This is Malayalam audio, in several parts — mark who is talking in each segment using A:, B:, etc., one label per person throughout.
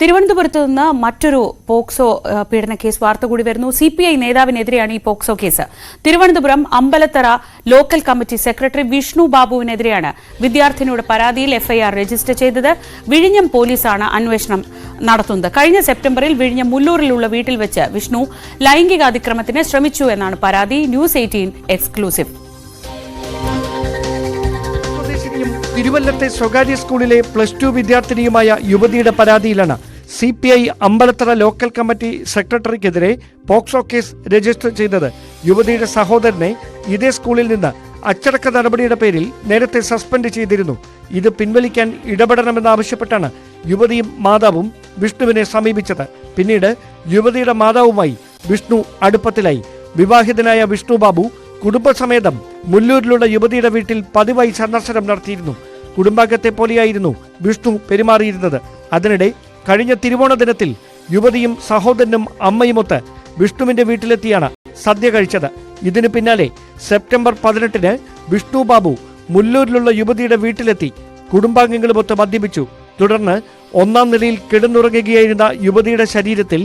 A: തിരുവനന്തപുരത്ത് നിന്ന് മറ്റൊരു പോക്സോ പീഡന കേസ് വാർത്ത കൂടി വരുന്നു. സിപിഐ നേതാവിനെതിരെയാണ് ഈ POCSO case. Thiruvananthapuram Ambalathara local committee secretary Vishnu ബാബുവിനെതിരെയാണ് വിദ്യാർത്ഥിനിയുടെ പരാതിയിൽ എഫ്ഐആർ രജിസ്റ്റർ ചെയ്തത്. വിഴിഞ്ഞം പോലീസാണ് അന്വേഷണം നടത്തുന്നത്. കഴിഞ്ഞ സെപ്റ്റംബറിൽ വിഴിഞ്ഞം മുല്ലൂരിലുള്ള വീട്ടിൽ വെച്ച് വിഷ്ണു ലൈംഗിക അതിക്രമത്തിന് ശ്രമിച്ചു എന്നാണ് പരാതി. News 18 exclusive.
B: തിരുവല്ലത്തെ സ്വകാര്യ സ്കൂളിലെ +2 വിദ്യാർത്ഥിനിയുമായ യുവതിയുടെ പരാതിയിലാണ് സിപിഐ അമ്പലത്തറ ലോക്കൽ കമ്മിറ്റി സെക്രട്ടറിക്കെതിരെ പോക്സോ കേസ് രജിസ്റ്റർ ചെയ്തത്. യുവതിയുടെ സഹോദരനെ ഇതേ സ്കൂളിൽ നിന്ന് അച്ചടക്ക നടപടിയുടെ പേരിൽ നേരത്തെ സസ്പെൻഡ് ചെയ്തിരുന്നു. ഇത് പിൻവലിക്കാൻ ഇടപെടണമെന്നാവശ്യപ്പെട്ടാണ് യുവതിയും മാതാവും വിഷ്ണുവിനെ സമീപിച്ചത്. പിന്നീട് യുവതിയുടെ മാതാവുമായി വിഷ്ണു അടുപ്പത്തിലായി. വിവാഹിതനായ വിഷ്ണു ബാബു കുടുംബസമേതം മുല്ലൂരിലുള്ള യുവതിയുടെ വീട്ടിൽ പതിവായി സന്ദർശനം നടത്തിയിരുന്നു. കുടുംബാംഗത്തെ പോലെയായിരുന്നു വിഷ്ണു പെരുമാറിയിരുന്നത്. അതിനിടെ കഴിഞ്ഞ തിരുവോണ ദിനത്തിൽ യുവതിയും സഹോദരനും അമ്മയുമൊത്ത് വിഷ്ണുവിന്റെ വീട്ടിലെത്തിയാണ് സദ്യ കഴിച്ചത്. ഇതിനു പിന്നാലെ സെപ്റ്റംബർ 18 വിഷ്ണു ബാബു മുല്ലൂരിലുള്ള യുവതിയുടെ വീട്ടിലെത്തി കുടുംബാംഗങ്ങളുമൊത്ത് മദ്യപിച്ചു. തുടർന്ന് 1-ാം നിലയിൽ കിടന്നുറങ്ങുകയായിരുന്ന യുവതിയുടെ ശരീരത്തിൽ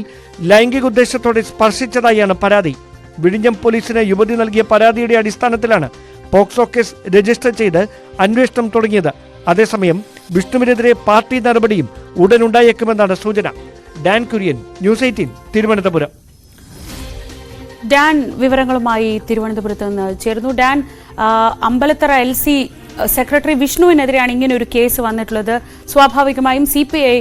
B: ലൈംഗിക ഉദ്ദേശത്തോടെ സ്പർശിച്ചതായാണ് പരാതി. വിഴിഞ്ഞം പോലീസിന് യുവതി നൽകിയ പരാതിയുടെ അടിസ്ഥാനത്തിലാണ് പോക്സോ കേസ് രജിസ്റ്റർ ചെയ്ത് അന്വേഷണം തുടങ്ങിയത്. അതേസമയം വിഷ്ണുവിനെതിരെ പാർട്ടി നടപടിയും ഉടനുണ്ടായേക്കുമെന്നാണ് സൂചന. Dan Kurian, news 18 Thiruvananthapuram.
A: Dan വിവരങ്ങളുമായി തിരുവനന്തപുരത്ത് നിന്ന് ചേർന്നു. ഡാൻ, അമ്പലത്തറ LC സെക്രട്ടറി വിഷ്ണുവിനെതിരെയാണ് ഇങ്ങനെ ഒരു കേസ് വന്നിട്ടുള്ളത്. സ്വാഭാവികമായും CPI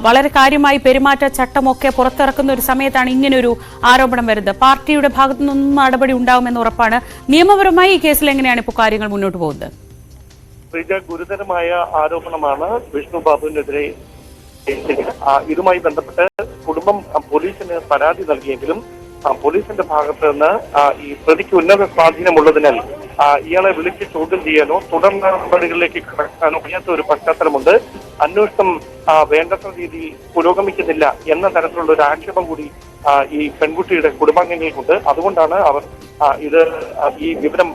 A: വളരെ കാര്യമായി പെരുമാറ്റച്ചട്ടമൊക്കെ പുറത്തിറക്കുന്ന ഒരു സമയത്താണ് ഇങ്ങനൊരു ആരോപണം വരുന്നത്. പാർട്ടിയുടെ ഭാഗത്തു നിന്നും നടപടി ഉണ്ടാവുമെന്ന് ഉറപ്പാണ്. നിയമപരമായി ഈ കേസിൽ എങ്ങനെയാണ് ഇപ്പോൾ കാര്യങ്ങൾ മുന്നോട്ട് പോകുന്നത്?
C: ഗുരുതരമായ ആരോപണമാണ് വിഷ്ണു ബാബുവിനെതിരെ. ഇതുമായി ബന്ധപ്പെട്ട് കുടുംബം പോലീസിന് പരാതി നൽകിയെങ്കിലും പോലീസിന്റെ ഭാഗത്ത് നിന്ന് ഈ പ്രതിക്ക് ഉന്നത സ്വാധീനമുള്ളതിനാൽ ഇയാളെ വിളിച്ച് ചോദ്യം ചെയ്യാനോ തുടർ നടപടികളിലേക്ക് കടക്കാനോ കഴിയാത്ത ഒരു പശ്ചാത്തലമുണ്ട്. അന്വേഷണം വേണ്ടത്ര രീതിയിൽ പുരോഗമിക്കുന്നില്ല എന്ന തരത്തിലുള്ള ഒരു ആക്ഷേപം കൂടി ഈ പെൺകുട്ടിയുടെ കുടുംബാംഗങ്ങൾക്കുണ്ട്. അതുകൊണ്ടാണ് അവർ ഈ വിവരം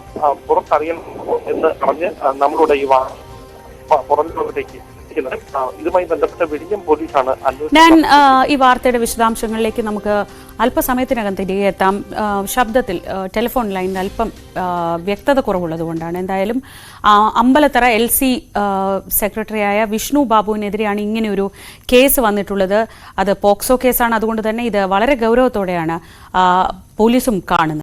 C: പുറത്തറിയണം എന്ന് പറഞ്ഞ് നമ്മളുടെ ഈ പുറംലോകത്തേക്ക് ഇതുമായി ബന്ധപ്പെട്ട വിഴിഞ്ഞം പോലീസാണ്
A: ഞാൻ ഈ വാർത്തയുടെ വിശദാംശങ്ങളിലേക്ക് നമുക്ക് അല്പസമയത്തിനകം തിരികെ എത്താം. ശബ്ദത്തിൽ ടെലിഫോൺ ലൈനിൽ അല്പം വ്യക്തത കുറവുള്ളത് കൊണ്ടാണ്. എന്തായാലും അമ്പലത്തറ LC സെക്രട്ടറിയായ വിഷ്ണു ബാബുവിനെതിരെയാണ് ഇങ്ങനെയൊരു കേസ് വന്നിട്ടുള്ളത്. അത് പോക്സോ കേസാണ്. അതുകൊണ്ട് തന്നെ ഇത് വളരെ ഗൗരവത്തോടെയാണ് പോലീസും കാണുന്നത്.